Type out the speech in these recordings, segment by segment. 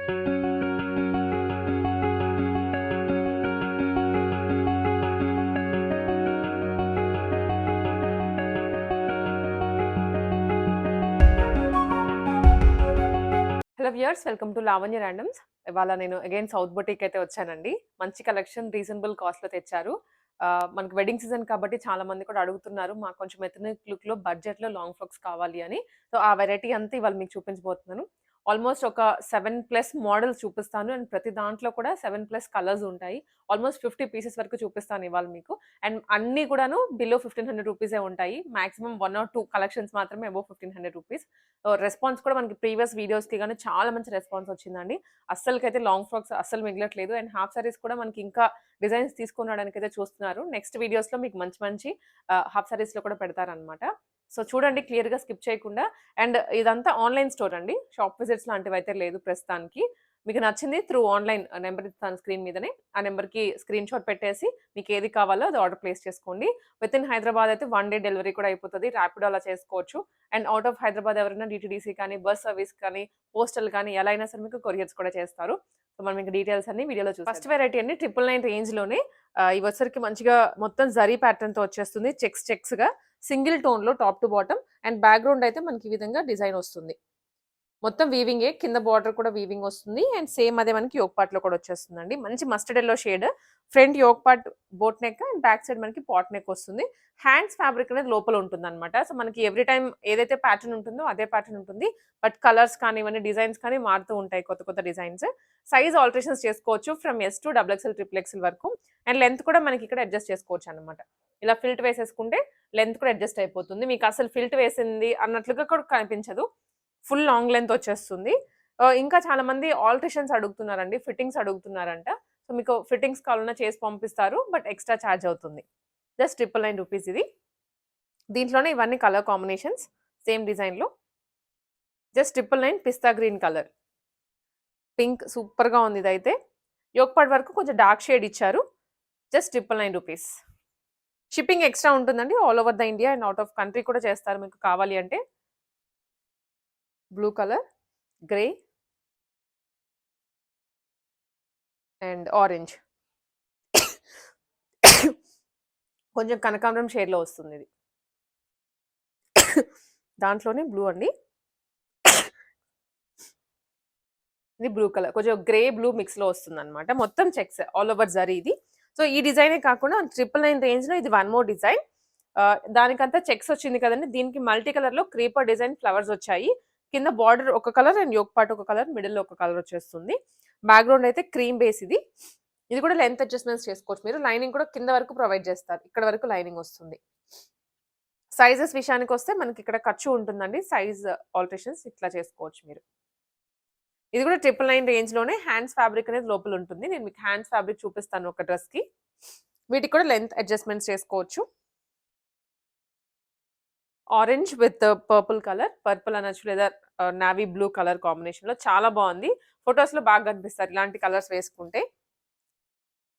Hello viewers, welcome to Lavanya randoms. ఇవాళ నేను again south boutique అయితే వచ్చానండి. మంచి కలెక్షన్ రీజనబుల్ కాస్ట్‌లో తెచ్చారు. మనకి వెడ్డింగ్ సీజన్ కాబట్టి చాలా మంది కూడా అడుగుతున్నారు. మాకు కొంచెం ఎథనిక్ లుక్‌లో బడ్జెట్‌లో లాంగ్ ఫ్రాక్స్ కావాలి అని. సో, ఆ వెరైటీ అంతా ఇవాళ మీకు చూపించబోతున్నాను. ఆల్మోస్ట్ ఒక 7+ మోడల్స్ చూపిస్తాను. అండ్ ప్రతి దాంట్లో కూడా 7+ కలర్స్ ఉంటాయి. ఆల్మోస్ట్ 50 పీసెస్ వరకు చూపిస్తాను ఇవాళ మీకు. అండ్ అన్నీ కూడాను బిలో 1500 రూపీసే ఉంటాయి. మాక్సిమం 1 ఆర్ 2 కలెక్షన్స్ మాత్రమే అబోవ్ 1500 రూపీస్. రెస్పాన్స్ కూడా మనకి ప్రీవియస్ వీడియోస్‌కి గాని చాలా మంచి రెస్పాన్స్ వచ్చిందండి. అస్సలకైతే లాంగ్ ఫ్రాక్స్ అస్సలు మిగలట్లేదు. అండ్ హాఫ్ సారీస్ కూడా మనకి ఇంకా డిజైన్స్ తీసుకొని రావడానికైతే చూస్తున్నారు. నెక్స్ట్ వీడియోస్‌లో మీకు మంచి మంచి హాఫ్ సారీస్‌లో కూడా పెడతారనమాట. సో, చూడండి క్లియర్‌గా స్కిప్ చేయకుండా. అండ్ ఇదంతా ఆన్‌లైన్ స్టోర్ అండి. షాప్ విజిట్స్ లాంటివైతే లేదు ప్రస్తుతానికి. మీకు నచ్చింది త్రూ ఆన్‌లైన్ నంబర్ ఇస్తాను స్క్రీన్ మీదనే. ఆ నంబర్‌కి స్క్రీన్‌షాట్ పెట్టేసి మీకు ఏది కావాలో అది ఆర్డర్ ప్లేస్ చేసుకోండి. వితిన్ హైదరాబాద్ అయితే 1 డే డెలివరీ కూడా అయిపోతది. ర్యాపిడో అలా చేసుకోవచ్చు. అండ్ ఔట్ ఆఫ్ హైదరాబాద్ ఎవరైనా డీటీడీసీ కానీ, బస్ సర్వీస్ కానీ, పోస్టల్ కానీ ఎలా అయినా సరే మీకు కొరియర్స్ కూడా చేస్తారు. సో, మనం ఇంక డీటెయిల్స్ అన్ని వీడియోలో చూసేద్దాం. ఫస్ట్ వెరైటీ అండి 999 రేంజ్‌లోనే ఇవొచ్చేసరికి మంచిగా మొత్తం జరీ ప్యాటర్న్‌తో వచ్చేస్తుంది. చెక్స్‌గా సింగిల్ టోన్‌లో top to bottom. And background అయితే మనకి ఈ విధంగా డిజైన్ వస్తుంది. మొత్తం వీవింగే. కింద బార్డర్ కూడా వీవింగ్ వస్తుంది. అండ్ సేమ్ అదే మనకి యోక్ పార్ట్‌లో కూడా వచ్చేస్తుందండి. మంచి mustard yellow shade. Front yoke part boat neck and back side మనకి పాట్ నెక్ వస్తుంది. హ్యాండ్స్ ఫ్యాబ్రిక్ అనేది లోపల ఉంటుందన్నమాట. సో, మనకి ఎవ్రీ టైమ్ ఏదైతే ప్యాటర్న్ ఉంటుందో అదే ప్యాటర్న్ ఉంటుంది. బట్ కలర్స్ కానివ్వండి, డిజైన్స్ కానీ మారుతూ ఉంటాయి కొత్త కొత్త డిజైన్స్. సైజ్ ఆల్టరేషన్స్ చేసుకోవచ్చు from S to double XL, triple XL వరకు. అండ్ లెంత్ కూడా మనకి ఇక్కడ అడ్జస్ట్ చేసుకోవచ్చన్నమాట. ఇలా ఫిల్ట్ వేసేసుకుంటే లెంత్ కూడా అడ్జస్ట్ అయిపోతుంది. మీకు అసలు ఫిల్ట్ వేసింది అన్నట్లుగా కూడా కనిపించదు. ఫుల్ లాంగ్ లెంత్ వచ్చేస్తుంది. ఇంకా చాలా మంది ఆల్టరేషన్స్ అడుగుతున్నారండి. ఫిట్టింగ్స్ అడుగుతున్నారంట. సో, మీకు ఫిట్టింగ్స్ కావాలన్నా చేసి పంపిస్తారు. బట్ ఎక్స్‌ట్రా చార్జ్ అవుతుంది. జస్ట్ 999 రూపీస్ ఇది. దీంట్లోనే ఇవన్నీ కలర్ కాంబినేషన్స్ సేమ్ డిజైన్‌లో. జస్ట్ 999 పిస్తా గ్రీన్ కలర్. పింక్ సూపర్‌గా ఉంది ఇదైతే. యోక్ పార్ట్ వరకు కొంచెం డార్క్ షేడ్ ఇచ్చారు. Just 999 rupees. షిప్పింగ్ ఎక్స్ట్రా ఉంటుందండి. All over the India and out of country కూడా చేస్తారు మీకు కావాలి అంటే. Blue colour, grey and orange. కొంచెం కనకాంబరం షేడ్‌లో వస్తుందిది. దాంట్లోనే బ్లూ అండి. ఇది బ్లూ కలర్. కొంచెం గ్రే, బ్లూ మిక్స్‌లో వస్తుందన్నమాట. మొత్తం చెక్స్ ఆల్ ఓవర్ జరీ ఇది. సో, ఈ డిజైనే కాకుండా 999 రేంజ్‌లో ఇది వన్ మోర్ డిజైన్. దానికంతా చెక్స్ వచ్చింది కదండీ! దీనికి మల్టీ కలర్‌లో క్రీపర్ డిజైన్ ఫ్లవర్స్ వచ్చాయి. కింద బార్డర్ ఒక కలర్ అండ్ యోక్ పార్ట్ ఒక కలర్, మిడిల్‌లో ఒక కలర్ వచ్చేస్తుంది. బ్యాక్‌గ్రౌండ్ అయితే క్రీమ్ బేస్ ఇది. ఇది కూడా లెంత్ అడ్జస్ట్‌మెంట్స్ చేసుకోవచ్చు మీరు. లైనింగ్ కూడా కింద వరకు ప్రొవైడ్ చేస్తారు. ఇక్కడ వరకు లైనింగ్ వస్తుంది. సైజెస్ విషయానికొస్తే మనకి ఇక్కడ ఖర్చు ఉంటుందండి. సైజ్ ఆల్టరేషన్స్ ఇట్లా చేసుకోవచ్చు మీరు. ఇది కూడా 999 రేంజ్‌లోనే హ్యాండ్స్ ఫ్యాబ్రిక్ అనేది లోపల ఉంటుంది. నేను మీకు హ్యాండ్స్ ఫ్యాబ్రిక్ చూపిస్తాను ఒక డ్రెస్‌కి. వీటికి కూడా లెంత్ అడ్జస్ట్‌మెంట్స్ చేసుకోవచ్చు. Orange with purple colour. Purple అనొచ్చు లేదా నావీ బ్లూ కలర్ కాంబినేషన్‌లో చాలా బావుంది. ఫోటోస్‌లో బాగా కనిపిస్తారు ఇలాంటి కలర్స్ వేసుకుంటే.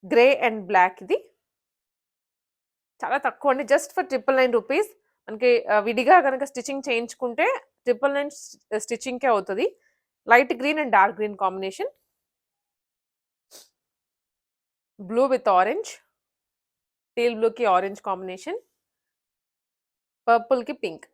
గ్రే అండ్ బ్లాక్ ఇది. చాలా తక్కువ అండి. Just for 999 rupees. మనకి విడిగా గనక స్టిచింగ్ చేయించుకుంటే 999 స్టిచింగ్‌కే అవుతది. Light green and dark green combination. Blue with orange. Teal బ్లూకి ఆరెంజ్ కాంబినేషన్. పర్పుల్‌కి పింక్.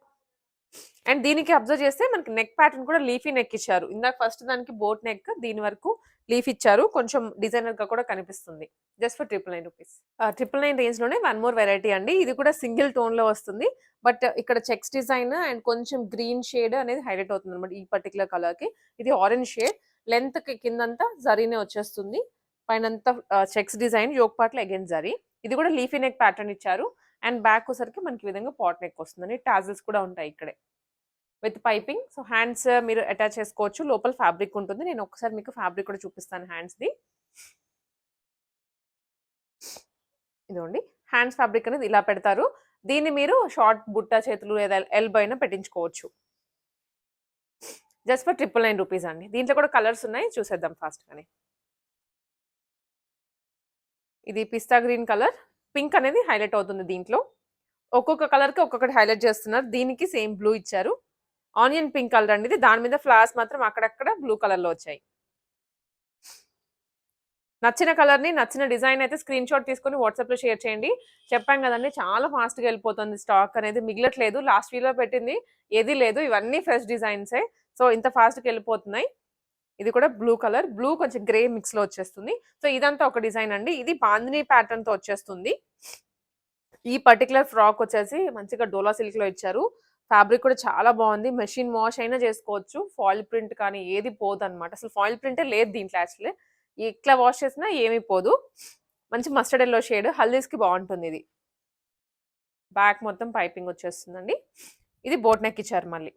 అండ్ దీనికి అబ్జర్వ్ చేస్తే మనకి నెక్ ప్యాటర్న్ కూడా లీఫీ నెక్ ఇచ్చారు. ఇందాక ఫస్ట్ దానికి బోట్ నెక్, దీని వరకు లీఫ్ ఇచ్చారు. కొంచెం డిజైనర్‌గా కూడా కనిపిస్తుంది. Just for 999 rupees. 999 రేంజ్‌లోనే వన్ మోర్ వెరైటీ అండి. ఇది కూడా సింగిల్ టోన్‌లో వస్తుంది. బట్ ఇక్కడ చెక్స్ డిజైన్ అండ్ కొంచెం గ్రీన్ షేడ్ అనేది హైలైట్ అవుతుందన్నమాట ఈ పర్టిక్యులర్ కలర్‌కి. ఇది ఆరెంజ్ షేడ్. లెంత్‌కి కిందంతా జరీనే వచ్చేస్తుంది. పైనంతా చెక్స్ డిజైన్, యోక్ పార్ట్‌లో అగైన్ జరీ. ఇది కూడా లీఫీ నెక్ ప్యాటర్న్ ఇచ్చారు. అండ్ బ్యాక్ వచ్చేసరికి మనకి ఈ విధంగా పాట్ నెక్ వస్తుందండి. టాజిల్స్ కూడా ఉంటాయి ఇక్కడే. With piping. సో, హ్యాండ్స్ మీరు అటాచ్ చేసుకోవచ్చు. లోపల ఫ్యాబ్రిక్ ఉంటుంది. నేను ఒకసారి మీకు ఫ్యాబ్రిక్ కూడా చూపిస్తాను హ్యాండ్స్‌ది. ఇదిగోండి. హ్యాండ్స్ ఫ్యాబ్రిక్ అనేది ఇలా పెడతారు. దీన్ని మీరు షార్ట్ బుట్ట చేతులు లేదా ఎల్బో అయినా పెట్టించుకోవచ్చు. జస్ట్ ఫర్ 999 రూపీస్ అండి. దీంట్లో కూడా కలర్స్ ఉన్నాయి. చూసేద్దాం ఫాస్ట్‌గానే. ఇది పిస్తా గ్రీన్ కలర్. పింక్ అనేది హైలైట్ అవుతుంది దీంట్లో. ఒక్కొక్క కలర్‌కి ఒక్కొక్కటి హైలైట్ చేస్తున్నారు. దీనికి సేమ్ బ్లూ ఇచ్చారు. ఆనియన్ పింక్ కలర్ అండి ఇది. దాని మీద ఫ్లవర్స్ మాత్రం అక్కడక్కడ బ్లూ కలర్‌లో వచ్చాయి. నచ్చిన కలర్‌ని, నచ్చిన డిజైన్ అయితే స్క్రీన్‌షాట్ తీసుకొని వాట్సాప్‌లో షేర్ చేయండి. చెప్పాం గదండీ! చాలా ఫాస్ట్‌గా ఎళ్ళిపోతుంది స్టాక్ అనేది మిగలట్లేదు. లాస్ట్ వీక్‌లో పెట్టింది ఏది లేదు. ఇవన్నీ ఫ్రెష్ డిజైన్సే. సో, ఇంత ఫాస్ట్‌గా ఎళ్ళిపోతున్నాయి. ఇది కూడా బ్లూ కలర్. బ్లూ కొంచెం గ్రే మిక్స్‌లో వచ్చేస్తుంది. సో, ఇదంతా ఒక డిజైన్ అండి. ఇది బాందిని ప్యాటర్న్‌తో వచ్చేస్తుంది. ఈ పర్టిక్యులర్ ఫ్రాక్ వచ్చేసి మంచిగా డోలా సిల్క్‌లో ఇచ్చారు. ఫ్యాబ్రిక్ కూడా చాలా బావుంది. మెషిన్ వాష్ అయినా చేసుకోవచ్చు. ఫాయిల్ ప్రింట్ కానీ ఏది పోదన్నమాట. అసలు ఫాయిల్ ప్రింటే లేదు దీంట్లో యాక్చువల్లీ. ఇట్లా వాష్ చేసినా ఏమి పోదు. మంచి మస్టర్డ్ యెల్లో షేడ్ హల్దీస్‌కి బావుంటుందిది. బ్యాక్ మొత్తం పైపింగ్ వచ్చేస్తుందండి. ఇది బోట్ నెక్ ఇచ్చారు మళ్ళీ.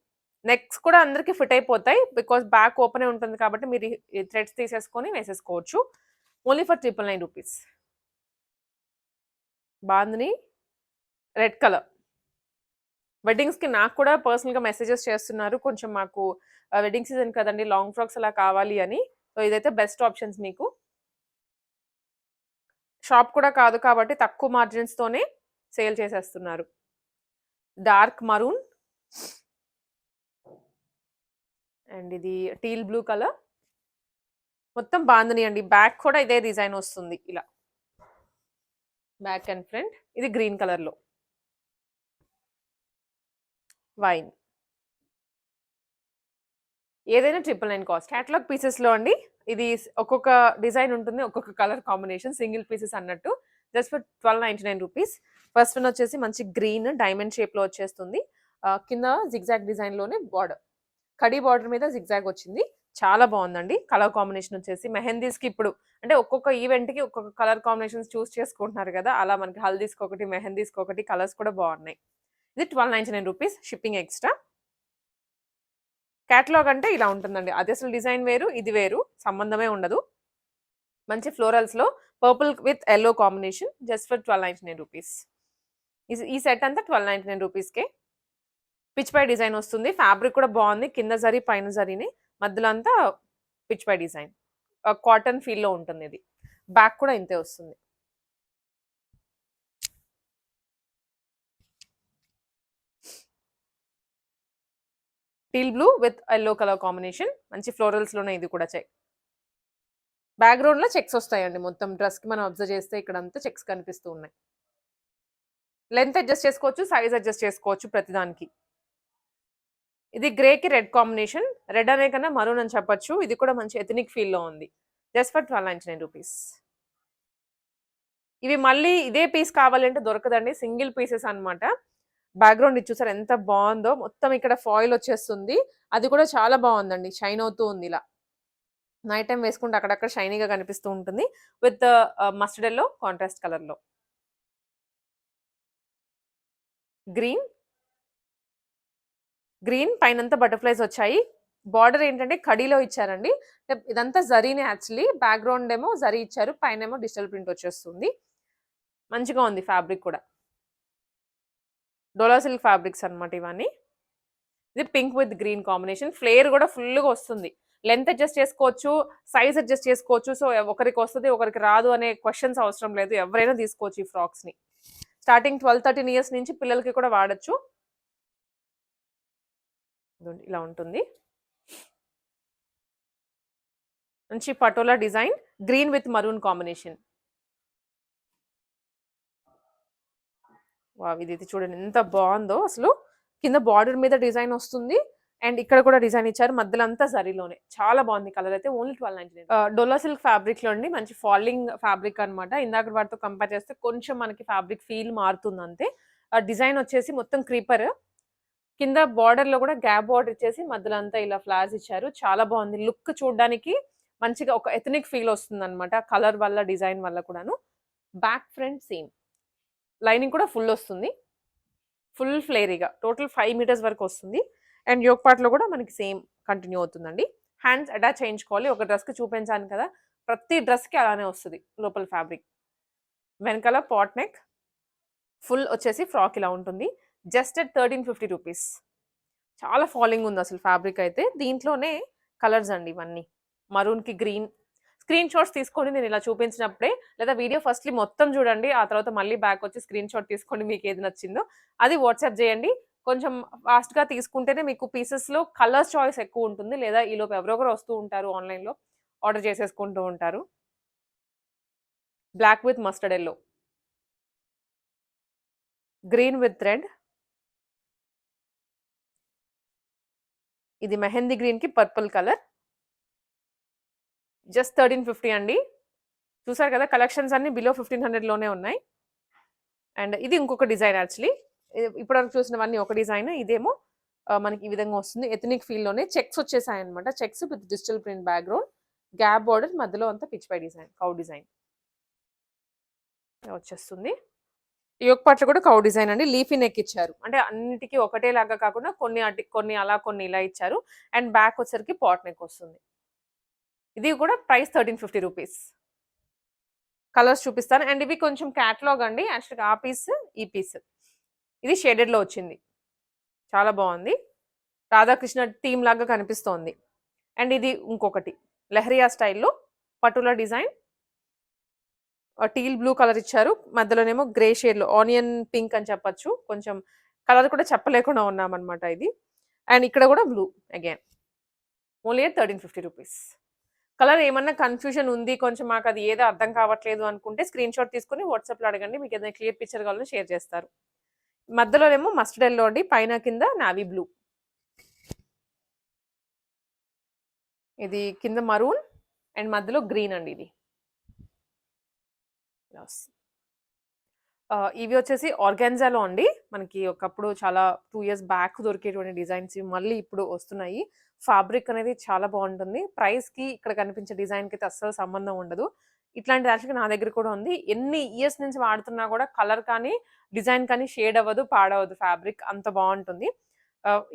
నెక్స్ కూడా అందరికి ఫిట్ అయిపోతాయి. బికాజ్ బ్యాక్ ఓపెనే ఉంటుంది కాబట్టి మీరు ఈ థ్రెడ్స్ తీసేసుకొని వేసేసుకోవచ్చు. Only for 999 rupees. Bandhani red colour. వెడ్డింగ్స్‌కి నాకు కూడా పర్సనల్‌గా మెసేజెస్ చేస్తున్నారు. కొంచెం మాకు వెడ్డింగ్ సీజన్ కదండీ! లాంగ్ ఫ్రాక్స్ అలా కావాలి అని. సో, ఇదైతే బెస్ట్ ఆప్షన్స్ మీకు. షాప్ కూడా కాదు కాబట్టి తక్కువ మార్జిన్స్‌తోనే సేల్ చేసేస్తున్నారు. డార్క్ మరూన్ అండ్ ఇది టీల్ బ్లూ కలర్. మొత్తం బాందిని అండి. బ్యాక్ కూడా ఇదే డిజైన్ వస్తుంది ఇలా. Back and front. ఇది గ్రీన్ కలర్‌లో. వైన్. ఏదైనా 999 కాస్ట్. కేటలాగ్ పీసెస్‌లో అండి. ఇది ఒక్కొక్క డిజైన్ ఉంటుంది. ఒక్కొక్క కలర్ కాంబినేషన్ సింగిల్ పీసెస్ అన్నట్టు. Just for 1299 rupees. First one వచ్చేసి మంచి గ్రీన్ డైమండ్ షేప్‌లో వచ్చేస్తుంది. కింద జిగ్‌జాగ్ డిజైన్‌లోనే బార్డర్. కడీ బార్డర్ మీద జిగ్‌జాగ్ వచ్చింది. చాలా బావుందండి. కలర్ కాంబినేషన్ వచ్చేసి మెహందీస్‌కి ఇప్పుడు అంటే ఒక్కొక్క ఈవెంట్‌కి ఒక్కొక్క కలర్ కాంబినేషన్స్ చూస్ చేసుకుంటున్నారు గదా! అలా మనకి హల్దీస్‌కొకటి, మెహందీస్‌కొకటి కలర్స్ కూడా బావున్నాయి. ఇది 1299 రూపీస్ షిప్పింగ్ ఎక్స్‌ట్రా. కేటలాగ్ అంటే ఇలా ఉంటుందండి. అది అసలు డిజైన్ వేరు, ఇది వేరు. సంబంధమే ఉండదు. మంచి ఫ్లోరల్స్‌లో purple with yellow combination just for 1299 rupees. ఈ సెట్ అంతా 1299 రూపీస్‌కే. పిచ్ పై డిజైన్ వస్తుంది. ఫ్యాబ్రిక్ కూడా బావుంది. కింద జరీ, పైన జరీని. మధ్యలో అంతా పిచ్ పై డిజైన్. కాటన్ ఫీల్‌లో ఉంటుందిది. బ్యాక్ కూడా ఇంతే వస్తుంది. Teal blue with yellow colour combination. మంచి ఫ్లోరల్స్‌లోనే ఇది కూడా బ్యాక్‌గ్రౌండ్‌లో చెక్స్ వస్తాయండి మొత్తం డ్రెస్‌కి మనం అబ్జర్వ్ చేస్తే ఇక్కడంతా చెక్స్ కనిపిస్తూ ఉన్నాయి. లెంత్ అడ్జస్ట్ చేసుకోవచ్చు. సైజ్ అడ్జస్ట్ చేసుకోవచ్చు ప్రతిదానికి. ఇది గ్రేకి రెడ్ కాంబినేషన్. రెడ్ అనే కన్నా మరూన్ అని చెప్పొచ్చు. ఇది కూడా మంచి ఎథనిక్ ఫీల్‌లో ఉంది. Just for 1299 rupees. ఇవి మళ్ళీ ఇదే పీస్ కావాలంటే దొరకదండి. సింగిల్ పీసెస్ అన్నమాట. బ్యాక్‌గ్రౌండ్ ఇది చూసారా ఎంత బావుందో. మొత్తం ఇక్కడ ఫాయిల్ వచ్చేస్తుంది. అది కూడా చాలా బావుందండి. షైన్ అవుతూ ఉంది ఇలా. నైట్ టైమ్ వేసుకుంటే అక్కడక్కడ షైనీగా కనిపిస్తూ ఉంటుంది. విత్ మస్టర్డ్ యెల్లో కాంట్రాస్ట్ కలర్‌లో. గ్రీన్. గ్రీన్ పైనంతా బటర్‌ఫ్లైస్ వచ్చాయి. బార్డర్ ఏంటంటే కడీలో ఇచ్చారండి. ఇదంతా జరీనే యాక్చువల్లీ. బ్యాక్‌గ్రౌండ్ ఏమో జరీ ఇచ్చారు. పైనేమో డిజిటల్ ప్రింట్ వచ్చేస్తుంది. మంచిగా ఉంది ఫ్యాబ్రిక్ కూడా. డోలా సిల్క్ ఫ్యాబ్రిక్స్ అన్నమాట ఇవన్నీ. ఇది pink with green combination. Flare కూడా ఫుల్‌గా వస్తుంది. లెంత్ అడ్జస్ట్ చేసుకోవచ్చు. సైజ్ అడ్జస్ట్ చేసుకోవచ్చు. సో, ఒకరికి వస్తది, ఒకరికి రాదు అనే క్వెషన్స్ అవసరం లేదు. ఎవరైనా తీసుకోవచ్చు ఈ ఫ్రాక్స్‌ని. స్టార్టింగ్ 12, 13 ఇయర్స్ నుంచి పిల్లలకి కూడా వాడొచ్చు. ఇదిగోండి ఇలా ఉంటుంది. మంచి patola design. Green with maroon combination. Wow! ఇదైతే చూడండి ఎంత బావుందో అసలు. కింద బార్డర్ మీద డిజైన్ వస్తుంది. అండ్ ఇక్కడ కూడా డిజైన్ ఇచ్చారు. మధ్యలో అంతా జరీలోనే. చాలా బావుంది కలర్ అయితే ఓన్లీ 1299. డోలా సిల్క్ ఫ్యాబ్రిక్‌లో అండి మంచి ఫాలింగ్ ఫ్యాబ్రిక్ అన్నమాట. ఇందాకటి వాటితో కంపేర్ చేస్తే కొంచెం మనకి ఫ్యాబ్రిక్ ఫీల్ మారుతుంది అంతే. డిజైన్ వచ్చేసి మొత్తం క్రీపర్. కింద బార్డర్‌లో కూడా గ్యాప్ బార్డర్ ఇచ్చేసి మధ్యలో అంతా ఇలా ఫ్లవర్స్ ఇచ్చారు. చాలా బావుంది. లుక్ చూడ్డానికి మంచిగా ఒక ఎథనిక్ ఫీల్ వస్తుందన్నమాట. కలర్ వల్ల, డిజైన్ వల్ల కూడాను. Back, front same. లైనింగ్ కూడా ఫుల్ వస్తుంది. ఫుల్ ఫ్లేరీగా. టోటల్ 5 మీటర్స్ వరకు వస్తుంది. అండ్ యోక్ పార్ట్‌లో కూడా మనకి సేమ్ కంటిన్యూ అవుతుందండి. హ్యాండ్స్ అటాచ్ చేయించుకోవాలి. ఒక డ్రెస్‌కి చూపించాను కదా! ప్రతి డ్రెస్‌కి అలానే వస్తది లోపల ఫ్యాబ్రిక్. వెనకాల పాట్ నెక్. ఫుల్ వచ్చేసి ఫ్రాక్ ఇలా ఉంటుంది. Just at 1350 rupees. చాలా ఫాలింగ్ ఉంది అసలు ఫ్యాబ్రిక్ అయితే. దీంట్లోనే కలర్స్ అండి ఇవన్నీ. మరూన్‌కి గ్రీన్. స్క్రీన్ షాట్స్ తీసుకోండి నేను ఇలా చూపించినప్పుడే. లేదా వీడియో ఫస్ట్‌లి మొత్తం చూడండి. ఆ తర్వాత మళ్ళీ బ్యాక్ వచ్చి స్క్రీన్ షాట్ తీసుకోండి మీకేది నచ్చిందో. అది వాట్సాప్ చేయండి. కొంచెం ఫాస్ట్‌గా తీసుకుంటేనే మీకు పీసెస్‌లో కలర్స్ చాయిస్ ఎక్కువ ఉంటుంది. లేదా ఈలోపు ఎవరో ఒకరు వస్తూ ఉంటారు ఆన్‌లైన్‌లో. ఆర్డర్ చేసేసుకుంటూ ఉంటారు. Black with mustard yellow, green with red, ఇది మెహందీ గ్రీన్ కి పర్పుల్ కలర్. జస్ట్ 1350 అండి. చూసారు కదా కలెక్షన్స్ అన్ని బిలో 1500 లోనే ఉన్నాయి. అండ్ ఇది ఇంకొక డిజైన్ యాక్చువల్లీ. ఇప్పటివరకు చూసినవన్నీ ఒక డిజైన్. ఇదేమో మనకి ఈ విధంగా వస్తుంది. ఎథనిక్ ఫీల్ లోనే చెక్స్ వచ్చేసాయి అనమాట. Checks with digital print background, gap border, మధ్యలో అంతా pichwai design, cow design వచ్చేస్తుంది. యోక్ పార్ట్ కూడా కౌ డిజైన్ అండి. లీఫీ నెక్ ఇచ్చారు. అంటే అన్నిటికీ ఒకటే లాగా కాకుండా కొన్ని కొన్ని అలా కొన్ని ఇలా ఇచ్చారు. అండ్ బ్యాక్ వచ్చేసరికి పాట్ నెక్ వస్తుంది. ఇది కూడా ప్రైస్ 1350 రూపీస్. కలర్స్ చూపిస్తాను. అండ్ ఇవి కొంచెం క్యాటలాగ్ అండి. యాక్చువల్గా ఆ పీస్, ఈ పీస్ ఇది షేడెడ్ లో వచ్చింది. చాలా బాగుంది. రాధాకృష్ణ థీమ్ లాగా కనిపిస్తోంది. అండ్ ఇది ఇంకొకటి లెహరియా స్టైల్లో patola design. Teal blue colour ఇచ్చారు. మధ్యలోనేమో గ్రే షేడ్ లో ఆనియన్ పింక్ అని చెప్పొచ్చు. కొంచెం కలర్ కూడా చెప్పలేకుండా ఉన్నామన్నమాట ఇది. అండ్ ఇక్కడ కూడా blue again. Only 1350 rupees. Colour ఏమన్నా కన్ఫ్యూజన్ ఉంది, కొంచెం మాకు అది ఏదో అర్థం కావట్లేదు అనుకుంటే స్క్రీన్ షాట్ తీసుకుని వాట్సాప్లో అడగండి. మీకు ఏదైనా క్లియర్ పిక్చర్ కావాలని షేర్ చేస్తారు. మధ్యలోనేమో మస్టర్డ్ ఎల్లో అండి, పైన కింద నావీ బ్లూ. ఇది కింద మరూన్ అండ్ మధ్యలో గ్రీన్ అండి. ఇది ఇవి వచ్చేసి ఆర్గాన్జాలో అండి. మనకి ఒకప్పుడు చాలా 2 years బ్యాక్ దొరికేటువంటి డిజైన్స్ మళ్ళీ ఇప్పుడు వస్తున్నాయి. ఫ్యాబ్రిక్ అనేది చాలా బాగుంటుంది. ప్రైస్కి ఇక్కడ కనిపించే డిజైన్కి అయితే అస్సలు సంబంధం ఉండదు. ఇట్లాంటి యాక్చువల్గా నా దగ్గర కూడా ఉంది. ఎన్ని ఇయర్స్ నుంచి వాడుతున్నా కూడా కలర్ కానీ డిజైన్ కానీ షేడ్ అవ్వదు, పాడవదు. ఫ్యాబ్రిక్ అంత బాగుంటుంది.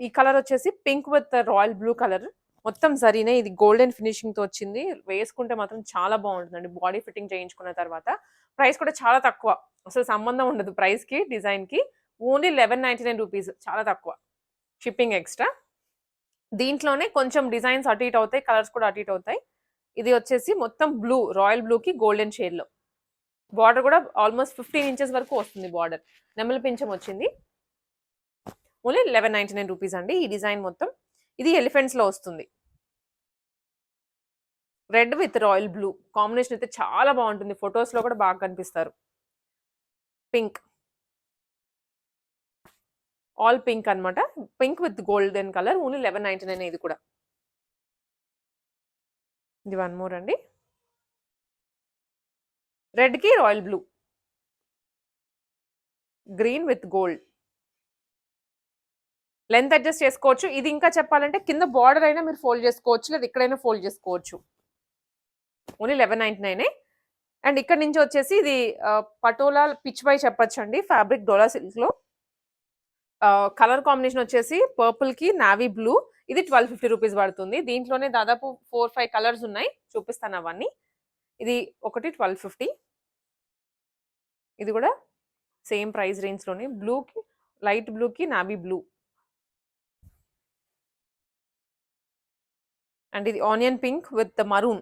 ఈ కలర్ వచ్చేసి pink with royal blue colour. మొత్తం జరీనే. ఇది గోల్డెన్ ఫినిషింగ్తో వచ్చింది. వేసుకుంటే మాత్రం చాలా బాగుంటుందండి బాడీ ఫిట్టింగ్ చేయించుకున్న తర్వాత. ప్రైస్ కూడా చాలా తక్కువ, అసలు సంబంధం ఉండదు ప్రైస్కి డిజైన్కి. ఓన్లీ 1199 రూపీస్, చాలా తక్కువ. Shipping extra. దీంట్లోనే కొంచెం డిజైన్స్ అటు ఇటు అవుతాయి, కలర్స్ కూడా అటు ఇటు అవుతాయి. ఇది వచ్చేసి మొత్తం బ్లూ, రాయల్ బ్లూకి గోల్డెన్ షేడ్లో. బార్డర్ కూడా ఆల్మోస్ట్ 15 inches వరకు వస్తుంది బార్డర్. నెమలి పింఛం వచ్చింది. ఓన్లీ 1199 రూపీస్ అండి ఈ డిజైన్ మొత్తం. ఇది ఎలిఫెంట్స్లో వస్తుంది. Red with royal blue combination అయితే చాలా బాగుంటుంది. ఫొటోస్లో కూడా బాగా కనిపిస్తారు. పింక్, ఆల్ పింక్ అనమాట. Pink with golden colour. Only 1199 ఇది కూడా. ఇది వన్ మోర్ అండి. రెడ్కి royal blue, green with gold. Length adjust చేసుకోవచ్చు. ఇది ఇంకా చెప్పాలంటే కింద బార్డర్ అయినా మీరు ఫోల్డ్ చేసుకోవచ్చు, లేదా ఎక్కడైనా ఫోల్డ్ చేసుకోవచ్చు. ఓన్లీ 1199. అండ్ ఇక్కడ నుంచి వచ్చేసి ఇది పటోలా పిచ్ పై చెప్పచ్చు అండి. ఫ్యాబ్రిక్ డోలా సిల్క్లో. కలర్ కాంబినేషన్ వచ్చేసి పర్పుల్కి నావీ బ్లూ. ఇది 1250 రూపీస్ పడుతుంది. దీంట్లోనే దాదాపు 4-5 కలర్స్ ఉన్నాయి, చూపిస్తాను అవన్నీ. ఇది ఒకటి 1250. ఇది కూడా సేమ్ ప్రైస్ రేంజ్లోనే. బ్లూకి, లైట్ బ్లూకి నావీ బ్లూ. అండ్ ఇది ఆనియన్ పింక్ విత్ మరూన్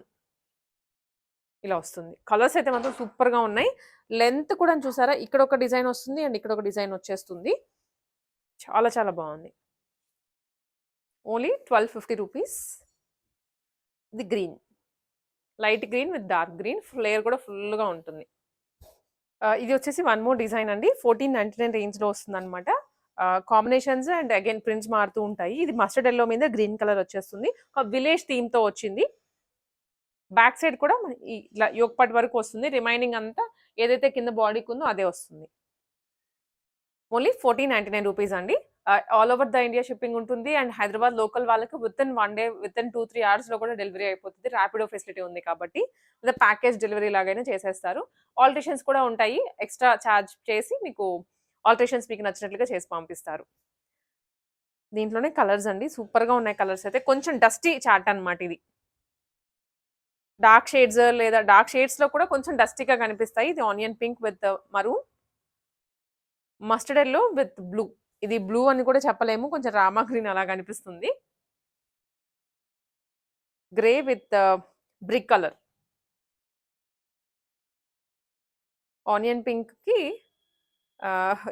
ఇలా వస్తుంది. కలర్స్ అయితే మాత్రం సూపర్గా ఉన్నాయి. లెంత్ కూడా చూసారా, ఇక్కడ ఒక డిజైన్ వస్తుంది అండ్ ఇక్కడ ఒక డిజైన్ వచ్చేస్తుంది. చాలా చాలా బాగుంది. Only 1250 rupees. ఇది green, light green with dark green. Flare కూడా ఫుల్గా ఉంటుంది. ఇది వచ్చేసి వన్ మోర్ డిజైన్ అండి. 1499 రేంజ్లో వస్తుంది అనమాట. కాంబినేషన్స్ అండ్ అగైన్ ప్రింట్స్ మారుతూ ఉంటాయి. ఇది మస్టర్డ్ ఎల్లో మీద గ్రీన్ కలర్ వచ్చేస్తుంది. ఒక విలేజ్ థీమ్తో వచ్చింది. బ్యాక్ సైడ్ కూడా ఇట్లా యోక్ పార్ట్ వరకు వస్తుంది. రిమైనింగ్ అంతా ఏదైతే కింద బాడీకి ఉందో అదే వస్తుంది. ఓన్లీ 1499 రూపీస్ అండి. All over the India shipping ఉంటుంది. అండ్ హైదరాబాద్ లోకల్ వాళ్ళకి with in 1 day, with in 2-3 hours కూడా డెలివరీ అయిపోతుంది. ర్యాపిడో ఫెసిలిటీ ఉంది కాబట్టి, లేదా ప్యాకేజ్ డెలివరీ లాగైనా చేసేస్తారు. ఆల్టరేషన్స్ కూడా ఉంటాయి. ఎక్స్ట్రా ఛార్జ్ చేసి మీకు ఆల్టరేషన్స్ మీకు నచ్చినట్లుగా చేసి పంపిస్తారు. దీంట్లోనే కలర్స్ అండి, సూపర్గా ఉన్నాయి కలర్స్ అయితే. కొంచెం డస్టీ చాట్ అనమాట ఇది. డార్క్ షేడ్స్ లేదా డార్క్ షేడ్స్లో కూడా కొంచెం డస్టీగా కనిపిస్తాయి. ఇది onion pink with maroon, mustard yellow with blue. ఇది బ్లూ అని కూడా చెప్పలేము, కొంచెం రామా గ్రీన్ అలా కనిపిస్తుంది. Grey with brick colour. Onion పింక్కి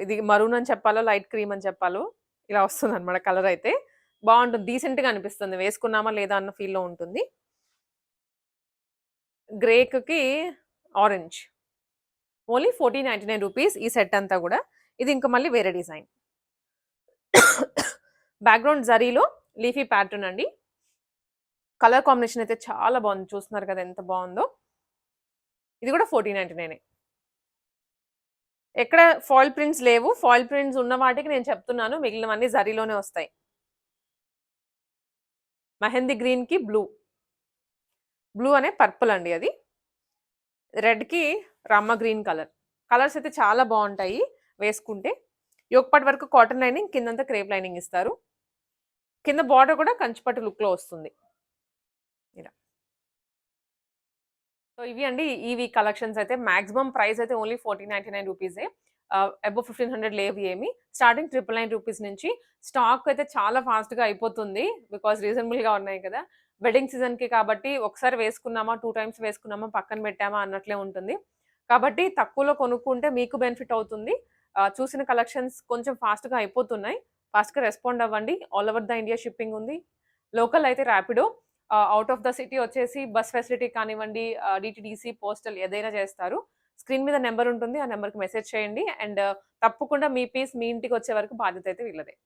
ఇది మరూన్ అని చెప్పాలో లైట్ క్రీమ్ అని చెప్పాలో ఇలా వస్తుంది అనమాట. కలర్ అయితే బాగుంటుంది, డీసెంట్గా అనిపిస్తుంది. వేసుకున్నామా లేదా అన్న ఫీల్లో ఉంటుంది. గ్రేకి ఆరెంజ్. ఓన్లీ 1499 రూపీస్ ఈ సెట్ అంతా కూడా. ఇది ఇంకా మళ్ళీ వేరే డిజైన్. బ్యాక్‌గ్రౌండ్ జరీలో లీఫీ ప్యాటర్న్ అండి. కలర్ కాంబినేషన్ అయితే చాలా బాగుంది. చూస్తున్నారు కదా ఎంత బాగుందో. ఇది కూడా 1499. ఎక్కడ ఫాయిల్ ప్రింట్స్ లేవు. ఫాయిల్ ప్రింట్స్ ఉన్న వాటికి నేను చెప్తున్నాను. మిగిలినవన్నీ జరీలోనే వస్తాయి. మెహందీ గ్రీన్‌కి బ్లూ. బ్లూ అనే పర్పుల్ అండి అది. రెడ్‌కి రామా గ్రీన్ కలర్. కలర్స్ అయితే చాలా బాగుంటాయి వేసుకుంటే. యోక్ పార్ట్ వరకు కాటన్ లైనింగ్, కిందంతా క్రేప్ లైనింగ్ ఇస్తారు. కింద బార్డర్ కూడా కంచిపట్టు లుక్‌లో వస్తుంది. ఇలా. సో ఇవి అండి ఈవి కలెక్షన్స్ అయితే మాక్సిమం ప్రైస్ అయితే ఓన్లీ 1499 రూపీసే. అబోవ్ 1500 లేవు ఏమి. స్టార్టింగ్ 999 రూపీస్ నుంచి. స్టాక్ అయితే చాలా ఫాస్ట్‌గా అయిపోతుంది. బికాజ్ రీజనబుల్‌గా ఉన్నాయి కదా! వెడ్డింగ్ సీజన్‌కి కాబట్టి ఒకసారి వేసుకున్నామా, 2 టైమ్స్ వేసుకున్నామా, పక్కన పెట్టామా అన్నట్లే ఉంటుంది. కాబట్టి తక్కువలో కొనుక్కుంటే మీకు బెనిఫిట్ అవుతుంది. చూసిన కలెక్షన్స్ కొంచెం ఫాస్ట్‌గా అయిపోతున్నాయి. ఫాస్ట్‌గా రెస్పాండ్ అవ్వండి. All over the India shipping ఉంది. లోకల్ అయితే Rapido. Out of the city వచ్చేసి బస్ ఫెసిలిటీ కానివ్వండి, డీటీడీసీ, పోస్టల్ ఏదైనా చేస్తారు. స్క్రీన్ మీద నంబర్ ఉంటుంది. ఆ నంబర్‌కి మెసేజ్ చేయండి. అండ్ తప్పకుండా మీ పీస్ మీ ఇంటికి వచ్చే వరకు బాధ్యత అయితే వీళ్ళదే.